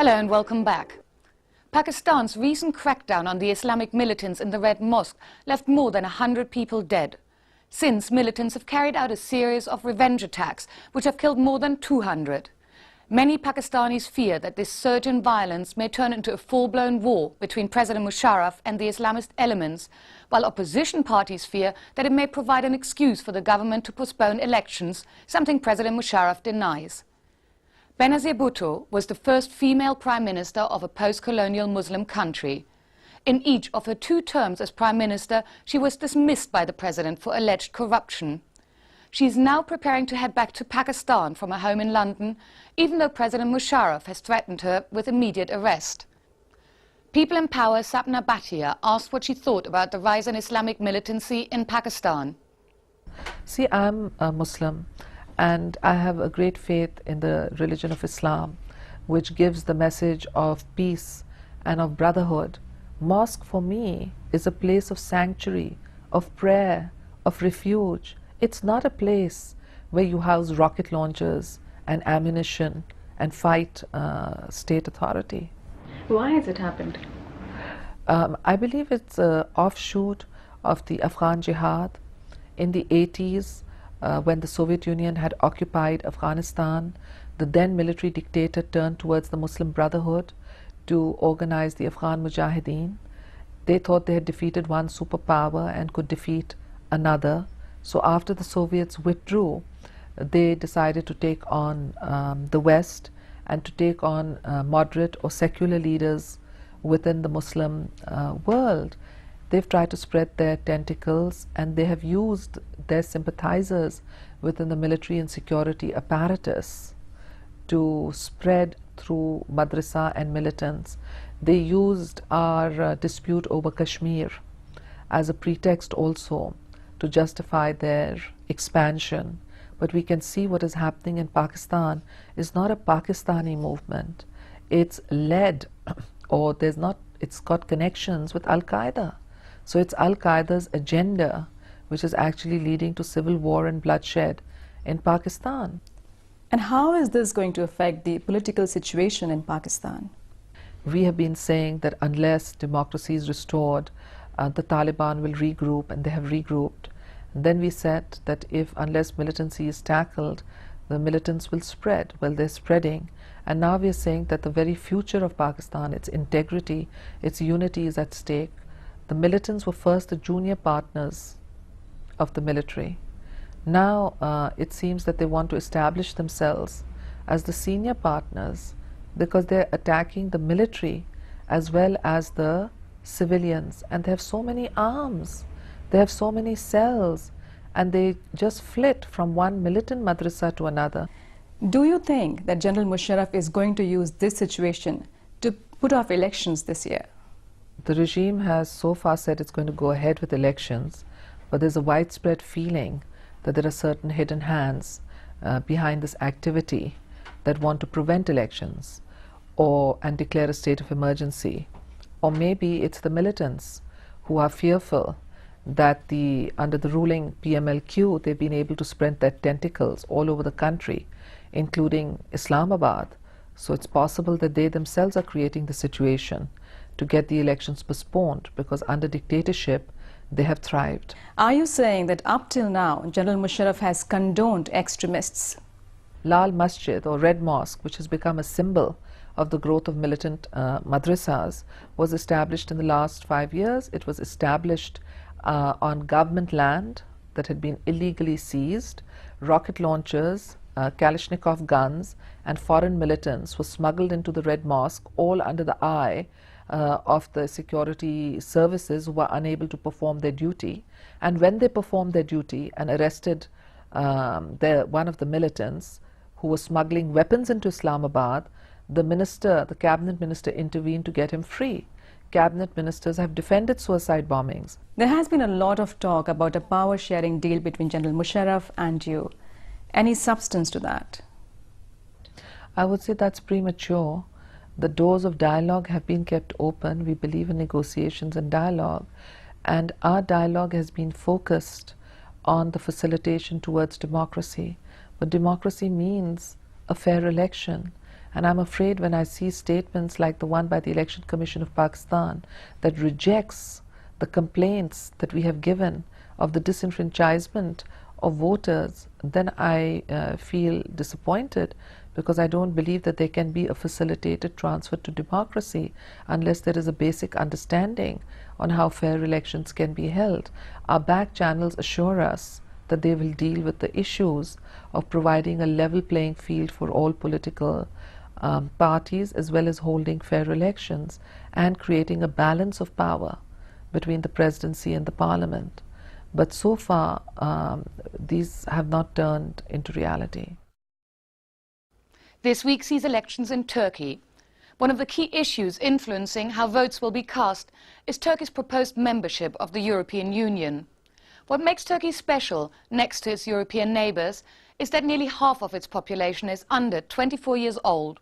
Hello and welcome back. Pakistan's recent crackdown on the Islamic militants in the Red Mosque left more than 100 people dead. Since, militants have carried out a series of revenge attacks which have killed more than 200. Many Pakistanis fear that this surge in violence may turn into a full-blown war between President Musharraf and the Islamist elements, while opposition parties fear that it may provide an excuse for the government to postpone elections, something President Musharraf denies. Benazir Bhutto was the first female prime minister of a post-colonial Muslim country. In each of her 2 terms as prime minister, she was dismissed by the president for alleged corruption. She is now preparing to head back to Pakistan from her home in London, even though President Musharraf has threatened her with immediate arrest. People in Power Sapna Bhatia asked what she thought about the rise in Islamic militancy in Pakistan. See, I'm a Muslim and I have a great faith in the religion of Islam, which gives the message of peace and of brotherhood. Mosque for me is a place of sanctuary, of prayer, of refuge. It's not a place where you house rocket launchers and ammunition and fight state authority. Why has it happened? I believe it's an offshoot of the Afghan Jihad. In the 80s, when the Soviet Union had occupied Afghanistan, the then military dictator turned towards the Muslim Brotherhood to organize the Afghan Mujahideen. They thought they had defeated one superpower and could defeat another. So after the Soviets withdrew, they decided to take on the West and to take on moderate or secular leaders within the Muslim world. They've tried to spread their tentacles and they have used their sympathizers within the military and security apparatus to spread through madrasa and militants. They used our dispute over Kashmir as a pretext also to justify their expansion. But we can see what is happening in Pakistan is not a Pakistani movement. It's led, or it's got connections with Al-Qaeda. So it's Al-Qaeda's agenda which is actually leading to civil war and bloodshed in Pakistan. And how is this going to affect the political situation in Pakistan? We have been saying that unless democracy is restored, the Taliban will regroup, and they have regrouped. And then we said that unless militancy is tackled, the militants will spread. Well, they're spreading. And now we are saying that the very future of Pakistan, its integrity, its unity is at stake. The militants were first the junior partners of the military. Now it seems that they want to establish themselves as the senior partners because they're attacking the military as well as the civilians, and they have so many arms, they have so many cells, and they just flit from one militant madrasa to another. Do you think that General Musharraf is going to use this situation to put off elections this year? The regime has so far said it's going to go ahead with elections, but there's a widespread feeling that there are certain hidden hands behind this activity that want to prevent elections and declare a state of emergency. Or maybe it's the militants who are fearful that under the ruling PMLQ, they've been able to spread their tentacles all over the country, including Islamabad. So it's possible that they themselves are creating the situation to get the elections postponed, because under dictatorship they have thrived. Are you saying that up till now General Musharraf has condoned extremists? Lal Masjid, or Red Mosque, which has become a symbol of the growth of militant madrasas, was established in the last 5 years. It was established on government land that had been illegally seized. Rocket launchers, Kalashnikov guns and foreign militants were smuggled into the Red Mosque, all under the eye of the security services, who were unable to perform their duty. And when they performed their duty and arrested one of the militants who was smuggling weapons into Islamabad, the cabinet minister intervened to get him free. Cabinet ministers have defended suicide bombings. There has been a lot of talk about a power sharing deal between General Musharraf and you. Any substance to that? I would say that's premature. The doors of dialogue have been kept open. We believe in negotiations and dialogue, and our dialogue has been focused on the facilitation towards democracy. But democracy means a fair election, And I'm afraid when I see statements like the one by the Election Commission of Pakistan that rejects the complaints that we have given of the disenfranchisement of voters, then I feel disappointed, because I don't believe that there can be a facilitated transfer to democracy unless there is a basic understanding on how fair elections can be held. Our back channels assure us that they will deal with the issues of providing a level playing field for all political parties, as well as holding fair elections and creating a balance of power between the presidency and the parliament. But so far, these have not turned into reality. This week sees elections in Turkey. One of the key issues influencing how votes will be cast is Turkey's proposed membership of the European Union. What makes Turkey special next to its European neighbours is that nearly half of its population is under 24 years old.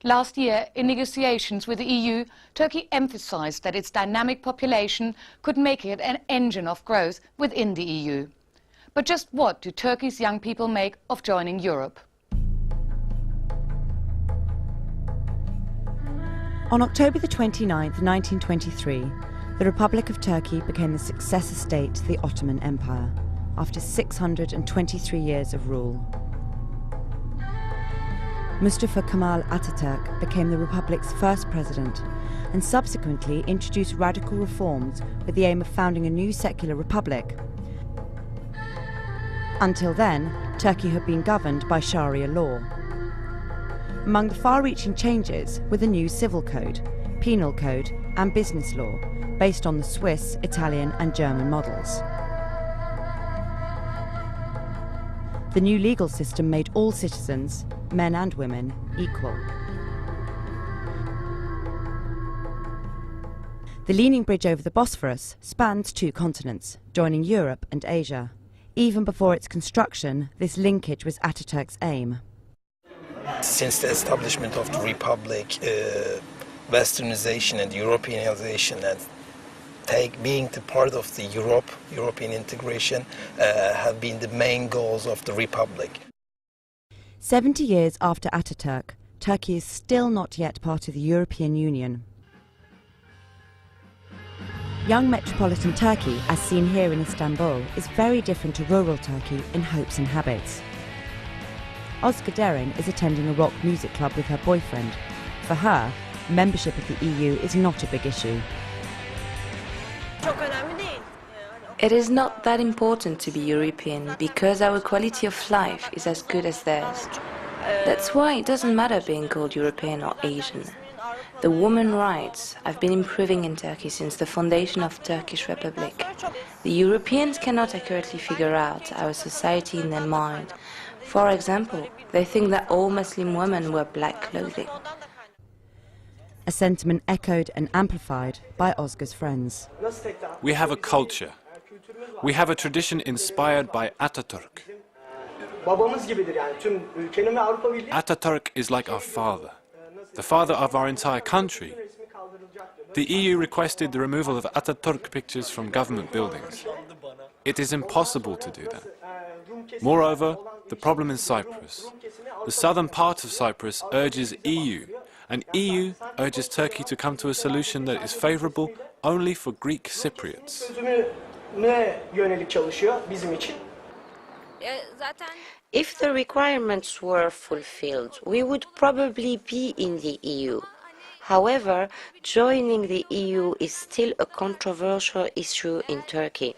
Last year, in negotiations with the EU, Turkey emphasised that its dynamic population could make it an engine of growth within the EU. But just what do Turkey's young people make of joining Europe? On October the 29th, 1923, the Republic of Turkey became the successor state to the Ottoman Empire, after 623 years of rule. Mustafa Kemal Atatürk became the Republic's first president and subsequently introduced radical reforms with the aim of founding a new secular republic. Until then, Turkey had been governed by Sharia law. Among the far-reaching changes were the new civil code, penal code and business law, based on the Swiss, Italian and German models. The new legal system made all citizens, men and women, equal. The leaning bridge over the Bosphorus spans 2 continents, joining Europe and Asia. Even before its construction, this linkage was Atatürk's aim. Since the establishment of the Republic, Westernization and Europeanization and being the part of the European integration have been the main goals of the Republic. 70 years after Atatürk, Turkey is still not yet part of the European Union. Young metropolitan Turkey, as seen here in Istanbul, is very different to rural Turkey in hopes and habits. Özge Derin is attending a rock music club with her boyfriend. For her, membership of the EU is not a big issue. It is not that important to be European because our quality of life is as good as theirs. That's why it doesn't matter being called European or Asian. The women's rights have been improving in Turkey since the foundation of Turkish Republic. The Europeans cannot accurately figure out our society in their mind. For example, they think that all Muslim women wear black clothing. A sentiment echoed and amplified by Özge's friends. We have a culture. We have a tradition inspired by Atatürk. Atatürk is like our father, the father of our entire country. The EU requested the removal of Atatürk pictures from government buildings. It is impossible to do that. Moreover, the problem is Cyprus. The southern part of Cyprus urges EU, and EU urges Turkey to come to a solution that is favourable only for Greek Cypriots. If the requirements were fulfilled, we would probably be in the EU. However, joining the EU is still a controversial issue in Turkey.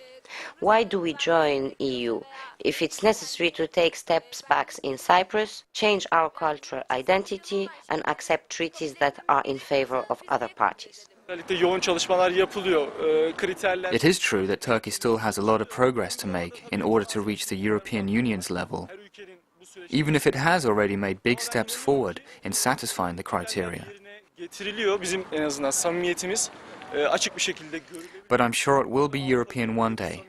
Why do we join EU? If it's necessary to take steps back in Cyprus, change our cultural identity and accept treaties that are in favor of other parties. It is true that Turkey still has a lot of progress to make in order to reach the European Union's level, even if it has already made big steps forward in satisfying the criteria. But I'm sure it will be European one day.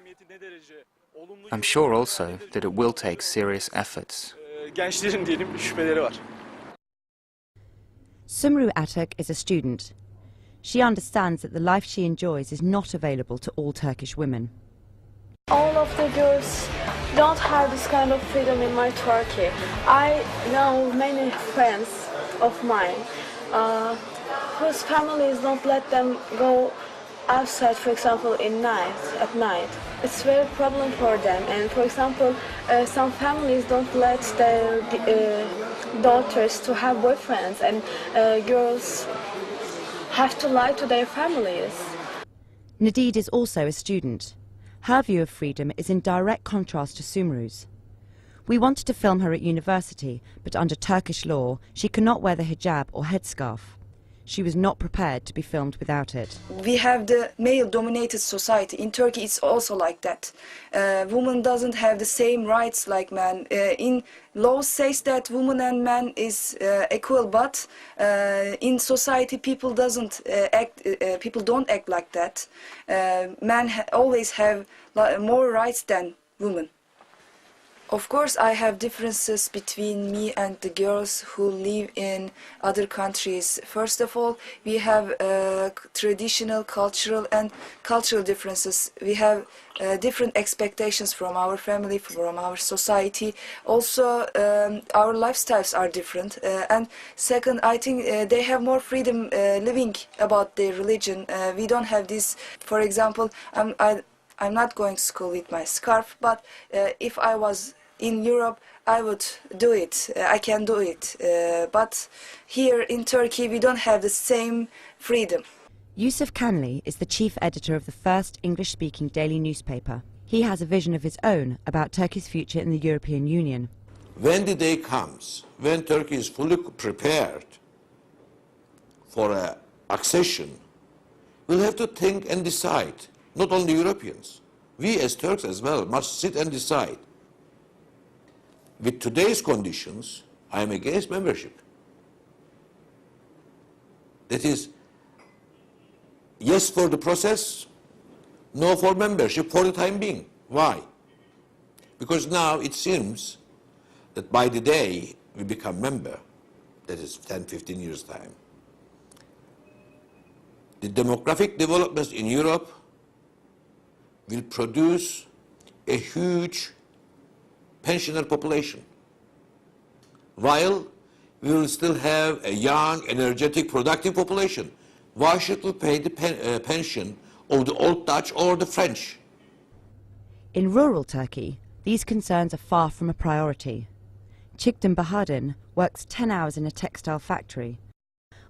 I'm sure also that it will take serious efforts. Sumru Atak is a student. She understands that the life she enjoys is not available to all Turkish women. All of the girls don't have this kind of freedom in my Turkey. I know many friends of mine whose families don't let them go outside, for example, at night. It's a very problem for them. And for example, some families don't let their daughters to have boyfriends, and girls have to lie to their families. Nadid is also a student. Her view of freedom is in direct contrast to Sumru's. We wanted to film her at university, but under Turkish law, she cannot wear the hijab or headscarf. She was not prepared to be filmed without it. We have the male-dominated society. In Turkey, it's also like that. Women doesn't have the same rights like men. In law says that women and men is equal, but in society, people don't act like that. Men always have more rights than women. Of course, I have differences between me and the girls who live in other countries. First of all, we have traditional, cultural differences. We have different expectations from our family, from our society. Also, our lifestyles are different. And second, I think they have more freedom living about their religion. We don't have this. For example, I'm not going to school with my scarf, but if I was in Europe, I would do it. I can do it. But here in Turkey, we don't have the same freedom. Yusuf Kanli is the chief editor of the first English-speaking daily newspaper. He has a vision of his own about Turkey's future in the European Union. When the day comes, when Turkey is fully prepared for accession, we'll have to think and decide. Not only Europeans, we as Turks as well must sit and decide. With today's conditions, I am against membership. That is, yes for the process, no for membership for the time being. Why? Because now it seems that by the day we become member, that is 10, 15 years' time, the demographic developments in Europe will produce a huge pensioner population, while we will still have a young, energetic, productive population. Why should we pay the pension of the old Dutch or the French? In rural Turkey, these concerns are far from a priority. Çiğdem Bahadin works 10 hours in a textile factory.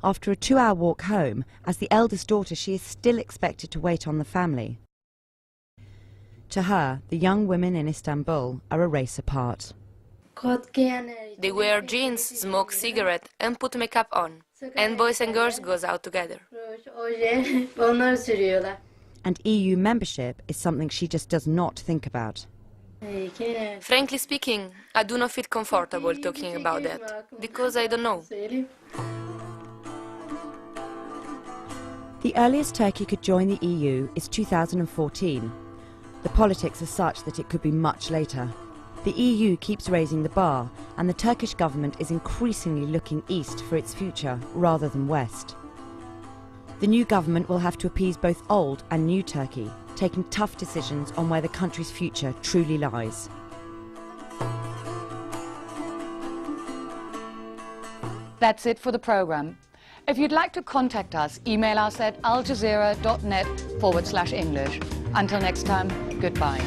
After a 2-hour walk home, as the eldest daughter, she is still expected to wait on the family. To her, the young women in Istanbul are a race apart. They wear jeans, smoke cigarette and put makeup on. And boys and girls goes out together. And EU membership is something she just does not think about. Frankly speaking, I do not feel comfortable talking about that, because I don't know. The earliest Turkey could join the EU is 2014. The politics are such that it could be much later. The EU keeps raising the bar, and the Turkish government is increasingly looking east for its future rather than west. The new government will have to appease both old and new Turkey, taking tough decisions on where the country's future truly lies. That's it for the programme. If you'd like to contact us, email us at aljazeera.net/English. Until next time, goodbye.